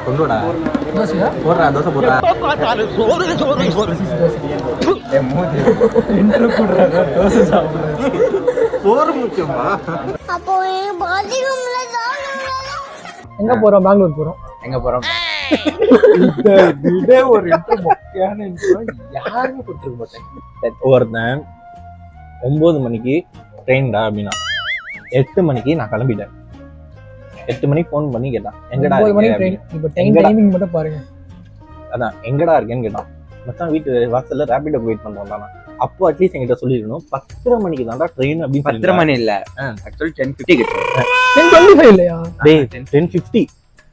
கொண்டுடா போடுறா தோசை போடுறா தோசை சாப்பிடுறேன் போர் முக்கியமா. எங்க போறோம்? பெங்களூர் போறோம். எங்க போறோம்? ஒரு முக்கியமான யாருமே கொடுத்துருக்க மாட்டேன். ஒருத்தன் 9 மணிக்கு ட்ரெயின்டா அப்படின்னா 8 மணிக்கு நான் கிளம்பிட்டேன். 8 மணிக்கு ஃபோன் பண்ணி கேட்டான் எங்கடா டைமிங் மட்டும் பாருங்க. அதான் எங்கடா இருக்கேன்னு கேட்டான். மச்சான் வீட்டு வாசல்ல ரேபிடோ வெயிட் பண்றோம் தானே. அப்போ அட்லீஸ்ட் என்கிட்ட சொல்லிடணும் 10:30 மணிக்கு தான்டா ட்ரெயின் அப்படின்னு. 10:30 மணி இல்ல, ஆக்சுவலி 10:50 கிட்ட. 10:25 இல்லையா? டேய் 10:50.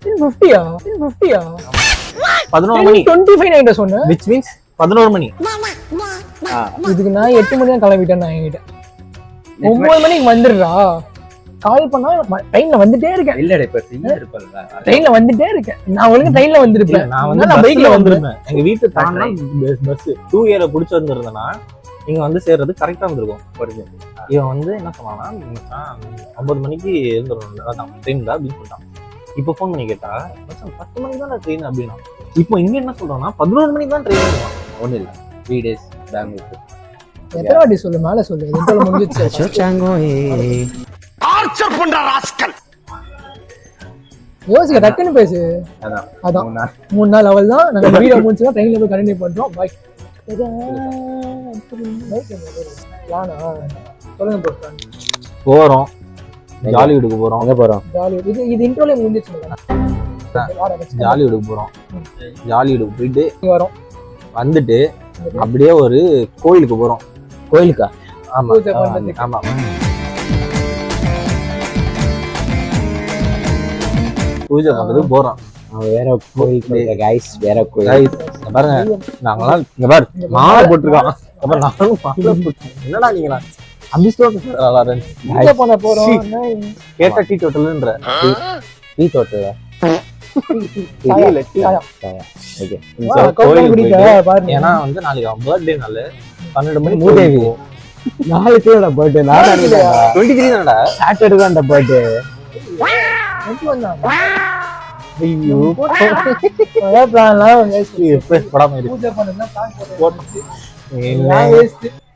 10:50யா? 10:50யா? 11 மணி 10:25 நான் சொன்னேன். which means 11 மணி. இதுக்கு நான் 8 மணி தான் கிளம்பிட்டேன். நான் என்கிட்ட 9 மணிக்கு வந்துடுறா கால் பண்ணா ட்ரெயின்ல வந்துட்டே இருக்கேன். இல்லடா இப்ப ஃப்ரீயா இருப்பல்ல, ட்ரெயின்ல வந்துட்டே இருக்கேன். நான் ஒழுங்கா ட்ரெயின்ல வந்திருப்பேன். நான் வந்து பைக்ல வந்திருப்பேன். எங்க வீட்டு தாண்டா பஸ் 2A புடிச்சு வந்திருந்தேன்னா இங்க வந்து சேர்றது கரெக்டா வந்திருக்கும். இவன் வந்து என்ன சொன்னானா 9 மணிக்கு எழுந்துடும் ட்ரெயின்ல அப்படின்னு சொல்லிட்டான். இப்போ ஃபோன் பண்ணி கேட்டா 10 மணிக்கு தான் ட்ரெயின் அப்படின்னா. இப்போ இங்க என்ன சொல்றான்னா 11 மணிக்கு தான் ட்ரெயின். ஒண்ணு இல்ல 3 days பெங்களூர். எத்தனை வாட்டி சொல்லு, மேல சொல்லு. இதெல்லாம் முடிஞ்சிச்சு. டார்ச்சர் பண்ற ராஸ்கல். யோசிக்க டக்குன்னு பேசு. அதான் 3 நாள் அவள் தான். நாங்க வீடியோ முடிச்சுதான் ட்ரெயின்ல போய் கண்டினியூ பண்றோம். பாய். சொல்லுங்க ப்ரோ. போறோம் ஜாலிவுட்டுக்கு போறோம். எங்க போறோம்? ஜாலிவுட். இது இன்ட்ரோல முடிஞ்சிச்சு. ஜாலிவுட்டுக்கு போறோம். ஜாலிவுட்டுக்கு போயிட்டு வரோம். வந்துட்டு அப்படியே ஒரு கோயிலுக்கு போறோம். கோயிலுக்கா? ஆமா ஆமா. பூஜை பண்றது போறோம். வேற கோயில் கைஸ், வேற கோயில் பாருங்க. நாங்களாம் இங்க பாரு மாலை போட்டுருக்கோம். அப்புறம் நானும் மாலை போட்டு என்னடா நீங்களா கேட்ட டீ டோட்டல்ன்ற டீ டோட்டல் ஏன்னா வந்து நாளைக்கு அவன் பர்த்டே நாள் 12 மணி மூதேவி நாளைக்கு பர்த்டே. 23 தானடா சாட்டர்டே தான் பர்த்டே.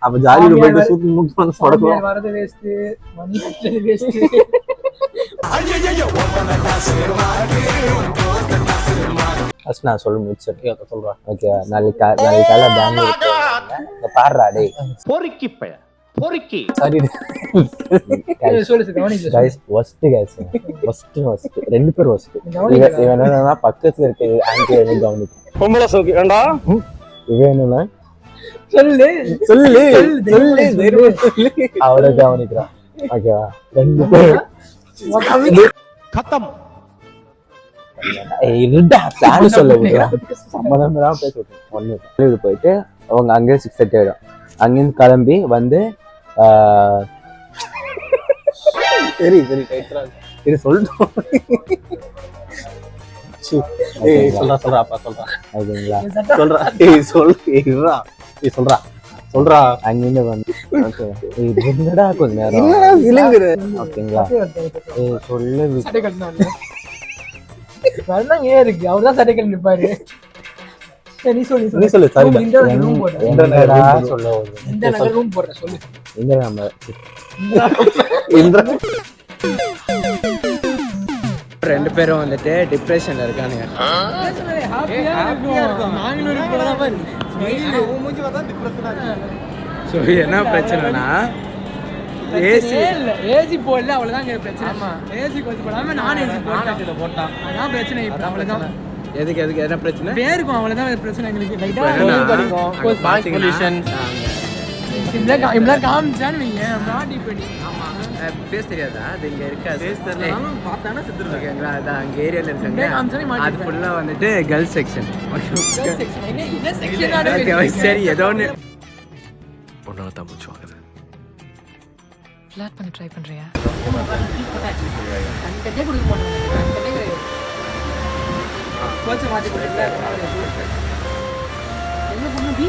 அப்ப ஜாலியில போயிட்டு சூத்தி மூட்டு வந்து சொடக்கும். ஃபர்ஸ்ட் நான் சொல்ல முடிச்சிருக்கேன். சொல்றேன் ஓகே. நாளைக்கு காலை பெங்களூர் பாடுறா டே பொறுக்கி பைய பொறுக்கி. Sorry guys, first guys first 2 பேர் ஃபர்ஸ்ட். இவன் என்னன்னா பக்கத்துல இருக்க ஆன்டி என்ன கவனிக்க பொம்பளை சோக்கு வேண்டா. இவன் என்னன்னா சொல்லு சொல்லு அவரை கவனிக்கிறான். ஓகேவா? 2 பேர் கத்தம். இருடா பிளான் சொல்ல விடுறா. சம்மதம் தான் பேசிட்டு ஒண்ணு போயிட்டு அவங்க அங்கே 6:30 ஆயிடும். அங்கிருந்து கிளம்பி வந்து சரி இது சொல்லிட்டோம். சொல்றா அப்பா சொல்றா. ஓகேங்களா? சொல்றா சொல்றா. அங்கிருந்து வந்து என்னடா கொஞ்ச நேரம் ஓகேங்களா? சொல்லு இருக்கு. அவர்தான் சட்டைகள் நிப்பாரு. நீ சொல்லு. ரெண்டு பேரும் வந்துட்டு டிப்ரெஷன்ல இருக்கானுங்க. என்ன பிரச்சனைனா ஏசி போடல, அவ்வளவுதான் பிரச்சனை. ஏசி கொஞ்சம் போடாம நான் ஏசி போட்டான். அதான் பிரச்சனை. இப்ப அவ்வளவுதான். எதுக்கு என்ன பிரச்சனை? பேருக்கும் அவ்வளவுதான் பிரச்சனை. எங்களுக்கு பேச தெரியாதா? அது இங்க இருக்காது. அதான் அங்க ஏரியால இருக்காங்க. அது ஃபுல்லா வந்துட்டு கேர்ள்ஸ் செக்ஷன். சரி ஏதோ ஒன்று பொண்ணால தான் மூச்சு வாங்குது. ஃப்ளாட் பண்ண ட்ரை பண்றியா? கொஞ்சம் மாத்தி கொடுங்க. என்ன பண்ணு பி?